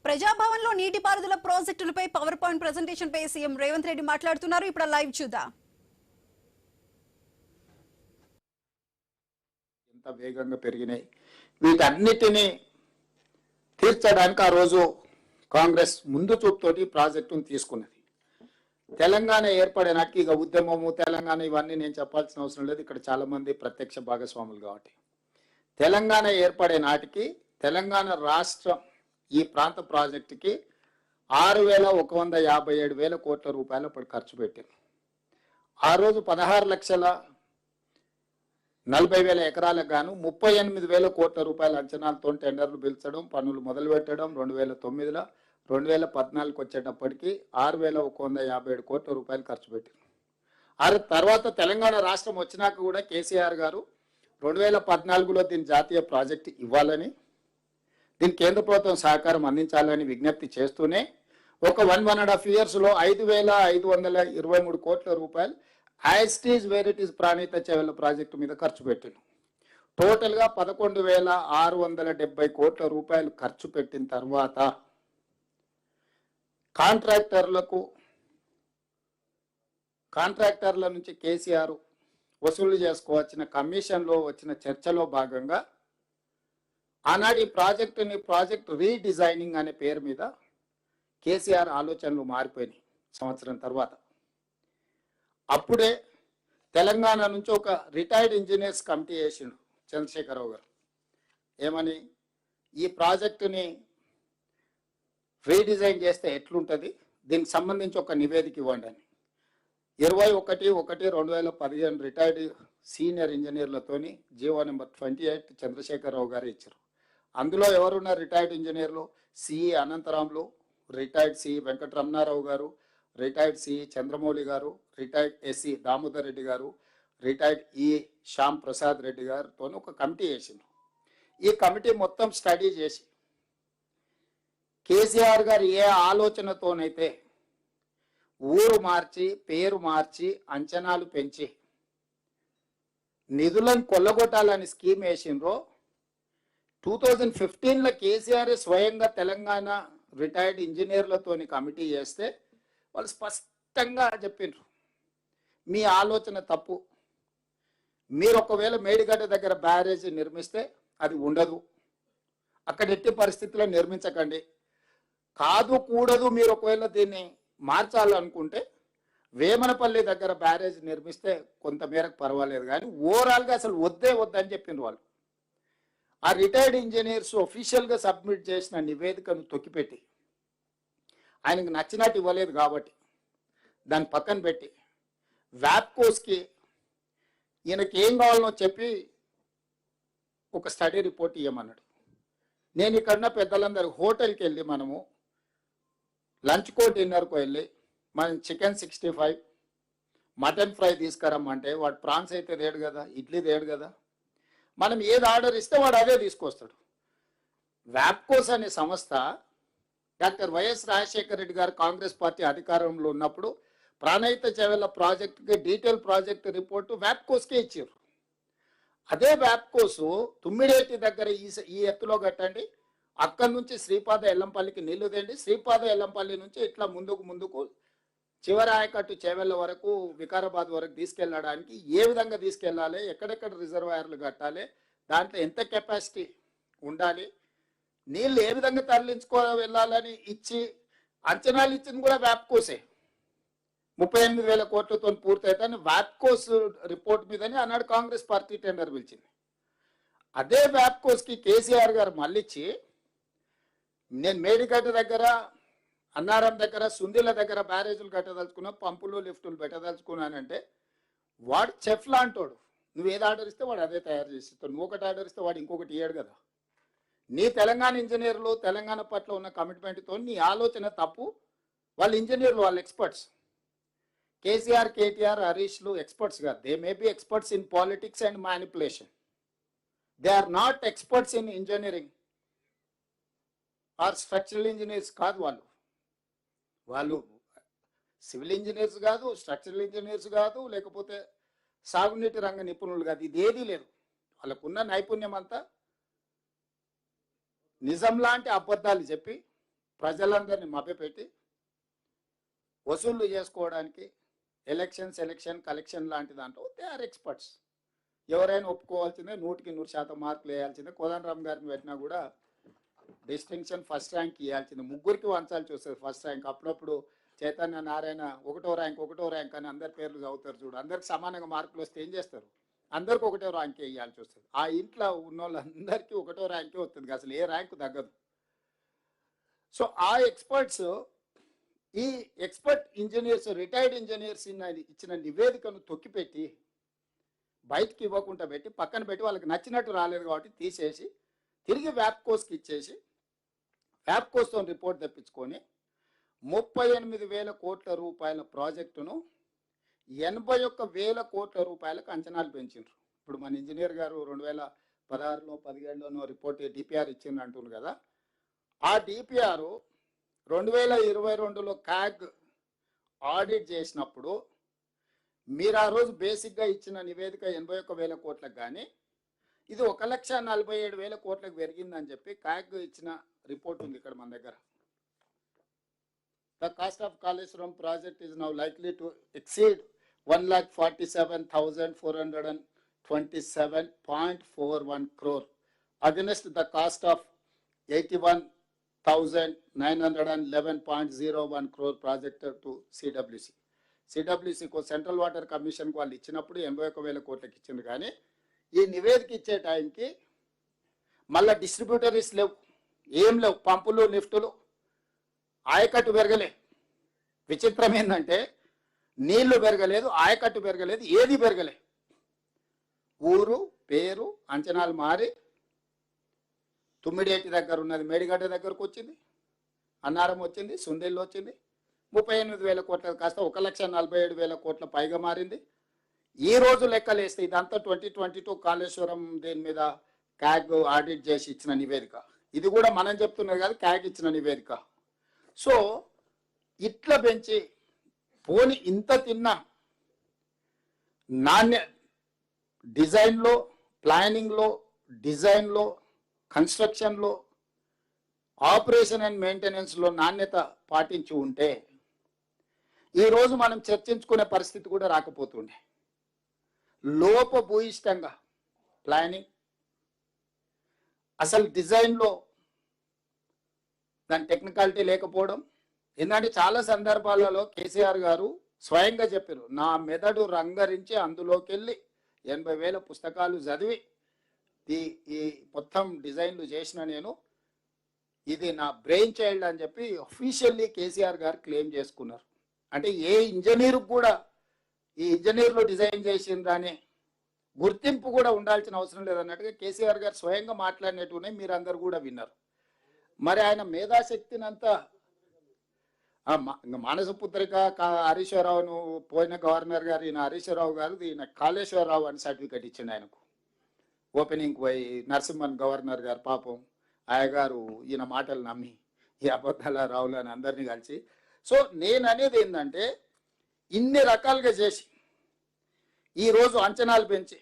ప్రజాభవన్ లో నీటిపారుదల ప్రాజెక్టులపై పవర్ పాయింట్ ప్రెజెంటేషన్ పై సీఎం రేవంత్ రెడ్డి మాట్లాడుతున్నారు. ఇప్పుడు లైవ్ చూద్దాం. ఎంత వేగంగా పెరిగినాయి, వీటన్నిటిని తీర్చడానికి ఆ రోజు కాంగ్రెస్ ముందు చూపుతోటి ప్రాజెక్టును తీసుకున్నది. తెలంగాణ ఏర్పడే నాటికి ఇక ఉద్యమము తెలంగాణ ఇవన్నీ నేను చెప్పాల్సిన అవసరం లేదు, ఇక్కడ చాలా మంది ప్రత్యక్ష భాగస్వాములు కాబట్టి. తెలంగాణ ఏర్పడే నాటికి తెలంగాణ రాష్ట్రం ఈ ప్రాంత ప్రాజెక్టుకి 6,157,000 కోట్ల రూపాయలు అప్పుడు ఖర్చు పెట్టింది. ఆ రోజు 16,40,000 ఎకరాలకు గాను 38,000 కోట్ల రూపాయల అంచనాలతో టెండర్లు పిలిచడం, పనులు మొదలు పెట్టడం 2009లో 2014కి వచ్చేటప్పటికి 6,157 కోట్ల రూపాయలు ఖర్చు పెట్టింది. ఆ తర్వాత తెలంగాణ రాష్ట్రం వచ్చినాక కూడా కేసీఆర్ గారు 2014లో దీని జాతీయ ప్రాజెక్టు ఇవ్వాలని, దీని కేంద్ర ప్రభుత్వం సహకారం అందించాలని విజ్ఞప్తి చేస్తూనే ఒక 1.5 yearsలో 5,523 కోట్ల రూపాయలు as it is where it is Pranahita Chevella project మీద ఖర్చు పెట్టింది. టోటల్గా 11,670 కోట్ల రూపాయలు ఖర్చు పెట్టిన తర్వాత కాంట్రాక్టర్ల నుంచి కేసీఆర్ వసూలు చేసుకోవచ్చిన కమిషన్లో వచ్చిన చర్చలో భాగంగా ఆనాడు ఈ ప్రాజెక్ట్ రీడిజైనింగ్ అనే పేరు మీద కేసీఆర్ ఆలోచనలు మారిపోయినాయి. సంవత్సరం తర్వాత అప్పుడే తెలంగాణ నుంచి ఒక రిటైర్డ్ ఇంజనీర్స్ కమిటీ వేసిండు చంద్రశేఖరరావు గారు. ఏమని, ఈ ప్రాజెక్టుని రీడిజైన్ చేస్తే ఎట్లుంటుంది, దీనికి సంబంధించి ఒక నివేదిక ఇవ్వండి అని 21/1/2015 రిటైర్డ్ సీనియర్ ఇంజనీర్లతోని జీవో నెంబర్ 28 చంద్రశేఖరరావు గారు ఇచ్చారు. అందులో ఎవరున్నారు రిటైర్డ్ ఇంజనీర్లు? CE Anantharamulu, retired CE Venkataramana Rao గారు, రిటైర్డ్ సిఈ చంద్రమౌళి గారు, రిటైర్డ్ ఎస్సీ దామోదర్ రెడ్డి గారు, రిటైర్డ్ ఈ శ్యామ్ ప్రసాద్ రెడ్డి గారితో ఒక కమిటీ వేసింది. ఈ కమిటీ మొత్తం స్టడీ చేసి కేసీఆర్ గారు ఏ ఆలోచనతోనైతే ఊరు మార్చి పేరు మార్చి అంచనాలు పెంచి నిధులను కొల్లగొట్టాలని స్కీమ్ వేసిండ్రో 2015లో కేసీఆర్ స్వయంగా తెలంగాణ రిటైర్డ్ ఇంజనీర్లతోని కమిటీ చేస్తే వాళ్ళు స్పష్టంగా చెప్పిండ్రు, మీ ఆలోచన తప్పు, మీరు ఒకవేళ మేడిగడ్డ దగ్గర బ్యారేజ్ నిర్మిస్తే అది ఉండదు, అక్కడ ఎట్టి పరిస్థితుల్లో నిర్మించకండి, కాదు కూడదు, మీరు ఒకవేళ దీన్ని మార్చాలనుకుంటే వేమనపల్లి దగ్గర బ్యారేజ్ నిర్మిస్తే కొంత మేరకు పర్వాలేదు, కానీ ఓవరాల్గా అసలు వద్దని చెప్పిండ్రు వాళ్ళు. ఆ రిటైర్డ్ ఇంజనీర్స్ ఒఫీషియల్గా సబ్మిట్ చేసిన నివేదికను తొక్కిపెట్టి ఆయనకు నచ్చినట్టు ఇవ్వలేదు కాబట్టి దాన్ని పక్కన పెట్టి వ్యాప్కోస్కి ఈయనకి ఏం కావాలనో చెప్పి ఒక స్టడీ రిపోర్ట్ ఇవ్వమన్నాడు. నేను ఇక్కడున్న పెద్దలందరూ హోటల్కి వెళ్ళి మనము లంచ్కో డిన్నర్కో వెళ్ళి మనం చికెన్ 65 మటన్ ఫ్రై తీసుకురమ్మంటే వాడు ప్రాన్స్ అయితే తేడు కదా, ఇడ్లీ తేడు కదా, మనం ఏది ఆర్డర్ ఇస్తే వాడు అదే తీసుకొస్తాడు. వ్యాప్కోస్ అనే సంస్థ డాక్టర్ వైఎస్ రాజశేఖర రెడ్డి గారు కాంగ్రెస్ పార్టీ అధికారంలో ఉన్నప్పుడు ప్రాణహిత చెవెళ్ళ ప్రాజెక్టుకి డీటెయిల్ ప్రాజెక్ట్ రిపోర్టు వ్యాప్కోస్కే ఇచ్చారు. అదే వ్యాప్కోస్ తుమ్మిడేటి దగ్గర ఈ ఎత్తులో కట్టండి, అక్కడి నుంచి శ్రీపాద ఎల్లంపల్లికి నీళ్లు తేండి, శ్రీపాద ఎల్లంపల్లి నుంచి ఇట్లా ముందుకు చివరి ఆయకట్టు చేవెళ్ళ వరకు వికారాబాద్ వరకు తీసుకెళ్ళడానికి ఏ విధంగా తీసుకెళ్ళాలి, ఎక్కడెక్కడ రిజర్వాయర్లు కట్టాలి, దాంట్లో ఎంత కెపాసిటీ ఉండాలి, నీళ్ళు ఏ విధంగా తరలించుకో వెళ్ళాలని ఇచ్చి అంచనాలు ఇచ్చింది కూడా వ్యాప్కోసే. 38,000 కోట్లతో పూర్తయితే వ్యాప్కోస్ రిపోర్ట్ మీదని ఆనాడు కాంగ్రెస్ పార్టీ టెండర్ పిలిచింది. అదే వ్యాప్కోస్కి కేసీఆర్ గారు మళ్ళిచ్చి నేను మేడిగడ్డ దగ్గర, అన్నారం దగ్గర, సుందిల దగ్గర బ్యారేజీలు కట్టదలుచుకున్నా, పంపులు లిఫ్టులు పెట్టదలుచుకున్నానంటే వాడు చెఫ్ లాంటోడు, నువ్వు ఏది ఆర్డర్ ఇస్తే వాడు అదే తయారు చేసి ఇస్తాడు, నువ్వు ఒకటి ఆర్డర్ ఇస్తే వాడు ఇంకొకటి ఇయ్యాడు కదా. నీ తెలంగాణ ఇంజనీర్లు తెలంగాణ పట్ల ఉన్న కమిట్మెంట్తో నీ ఆలోచన తప్పు. వాళ్ళ ఇంజనీర్లు, వాళ్ళ ఎక్స్పర్ట్స్. కేసీఆర్, కేటీఆర్, హరీష్లు ఎక్స్పర్ట్స్ కాదు. They may be experts in politics and manipulation. They are not experts in engineering or structural engineers కాదు. వాళ్ళు సివిల్ ఇంజనీర్స్ కాదు, స్ట్రక్చరల్ ఇంజనీర్స్ కాదు, లేకపోతే సాగునీటి రంగ నిపుణులు కాదు, ఇదేదీ లేదు. వాళ్ళకున్న నైపుణ్యం అంతా నిజం లాంటి అబద్ధాలు చెప్పి ప్రజలందరినీ మభ్యపెట్టి వసూళ్లు చేసుకోవడానికి ఎలక్షన్ కలెక్షన్ లాంటి దాంట్లో దే ఆర్ ఎక్స్పర్ట్స్. ఎవరైనా ఒప్పుకోవాల్సిందే, 100% మార్కులు వేయాల్సిందే. కోదండరామ్ గారిని పెట్టినా కూడా డిస్టింక్షన్ ఫస్ట్ ర్యాంక్ ఇవ్వాల్సిందే. ముగ్గురికి వంచాల్సి వస్తుంది ఫస్ట్ ర్యాంక్. అప్పుడప్పుడు చైతన్య నారాయణ ఒకటో ర్యాంక్ అని అందరి పేర్లు చదువుతారు చూడు. అందరికి సమానంగా మార్కులు వస్తే ఏం చేస్తారు? అందరికి ఒకటో ర్యాంకే ఇవ్వాల్సి వస్తుంది. ఆ ఇంట్లో ఉన్న వాళ్ళందరికీ ఒకటో ర్యాంకే వస్తుంది, అసలు ఏ ర్యాంకు తగ్గదు. సో ఆ ఎక్స్పర్ట్స్, ఈ ఎక్స్పర్ట్ ఇంజనీర్స్, రిటైర్డ్ ఇంజనీర్స్ ఇచ్చిన నివేదికను తొక్కిపెట్టి బయటికి ఇవ్వకుండా పెట్టి పక్కన పెట్టి వాళ్ళకి నచ్చినట్టు రాలేదు కాబట్టి తీసేసి తిరిగి వ్యాప్కోస్కి ఇచ్చేసి వ్యాప్కోస్తో రిపోర్ట్ తెప్పించుకొని 38,000 కోట్ల రూపాయల ప్రాజెక్టును 81,000 కోట్ల రూపాయలకు అంచనాలు పెంచారు. ఇప్పుడు మన ఇంజనీర్ గారు 2016లో 17లోనో రిపోర్ట్ డిపిఆర్ ఇచ్చింది అంటున్నారు కదా. ఆ డిపిఆర్ 2022లో క్యాగ్ ఆడిట్ చేసినప్పుడు మీరు ఆ రోజు బేసిక్గా ఇచ్చిన నివేదిక 81,000 కోట్లకు కానీ ఇది 1,47,000 కోట్లకు పెరిగిందని చెప్పి క్యాగ్ ఇచ్చిన రిపోర్ట్ ఉంది ఇక్కడ మన దగ్గర. The cost of Kaleshwaram project is now likely to exceed 1,47,427.41 crore against the cost of 81,911.01 crore projected to CWC. CWC को సెంట్రల్ వాటర్ కమిషన్ వాళ్ళు ఇచ్చినప్పుడు 81,000 కోట్లకి ఇచ్చింది. కానీ ఈ నివేదిక ఇచ్చే టైంకి మళ్ళీ డిస్ట్రిబ్యూటరీస్ లేవు, ఏం లేవు, పంపులు లిఫ్టులు, ఆయకట్టు పెరగలే. విచిత్రం ఏంటంటే నీళ్లు పెరగలేదు, ఆయకట్టు పెరగలేదు, ఏది పెరగలే. ఊరు పేరు అంచనాలు మారి తుమ్మిడేటి దగ్గర ఉన్నది మేడిగడ్డ దగ్గరకు వచ్చింది, అన్నారం వచ్చింది, సుందేళ్ళు వచ్చింది. 38,000 కోట్ల కాస్త 1,47,000 కోట్ల పైగా మారింది. ఈ రోజు లెక్కలేస్తే ఇదంతా 2022 కాళేశ్వరం దేని మీద క్యాగ్ ఆడిట్ చేసి ఇచ్చిన నివేదిక. ఇది కూడా మనం చెప్తున్నది కాదు, క్యాగ్ ఇచ్చిన నివేదిక. సో ఇట్లా పెంచి పోని ఇంత తిన్నా డిజైన్లో, ప్లానింగ్లో, డిజైన్లో, కన్స్ట్రక్షన్లో, ఆపరేషన్ అండ్ మెయింటెనెన్స్లో నాణ్యత పాటించి ఉంటే ఈరోజు మనం చర్చించుకునే పరిస్థితి కూడా రాకపోతుండే. లోపభూయిష్టంగా ప్లానింగ్, అసలు డిజైన్లో దాని టెక్నికాలిటీ లేకపోవడం. ఎందుకంటే చాలా సందర్భాలలో కేసీఆర్ గారు స్వయంగా చెప్పారు, నా మెదడు రంగరించి అందులోకి వెళ్ళి 80,000 పుస్తకాలు చదివి ఈ మొత్తం డిజైన్లు చేసిన నేను, ఇది నా బ్రెయిన్ చైల్డ్ అని చెప్పి అఫీషియల్లీ కేసీఆర్ గారు క్లెయిమ్ చేసుకున్నారు. అంటే ఏ ఇంజనీరు కూడా ఈ ఇంజనీర్లు డిజైన్ చేసిందని గుర్తింపు కూడా ఉండాల్సిన అవసరం లేదన్నట్టుగా కేసీఆర్ గారు స్వయంగా మాట్లాడినట్టునే మీరు అందరు కూడా విన్నారు. మరి ఆయన మేధాశక్తిని అంతా మానస పుత్రిక హరీశ్వరరావును పోయిన గవర్నర్ గారు ఈయన హరీశ్వరరావు గారు ఈయన కాళేశ్వరరావు అని సర్టిఫికేట్ ఇచ్చిండు ఆయనకు. ఓపెనింగ్ పోయి నరసింహన్ గవర్నర్ గారు పాపం ఆయగారు ఈయన మాటలు నమ్మి ఈ అబద్ధాల రావులు అని అందరినీ కలిసి. సో నేను అనేది ఏంటంటే ఇన్ని రకాలుగా చేసి ఈరోజు అంచనాలు పెంచి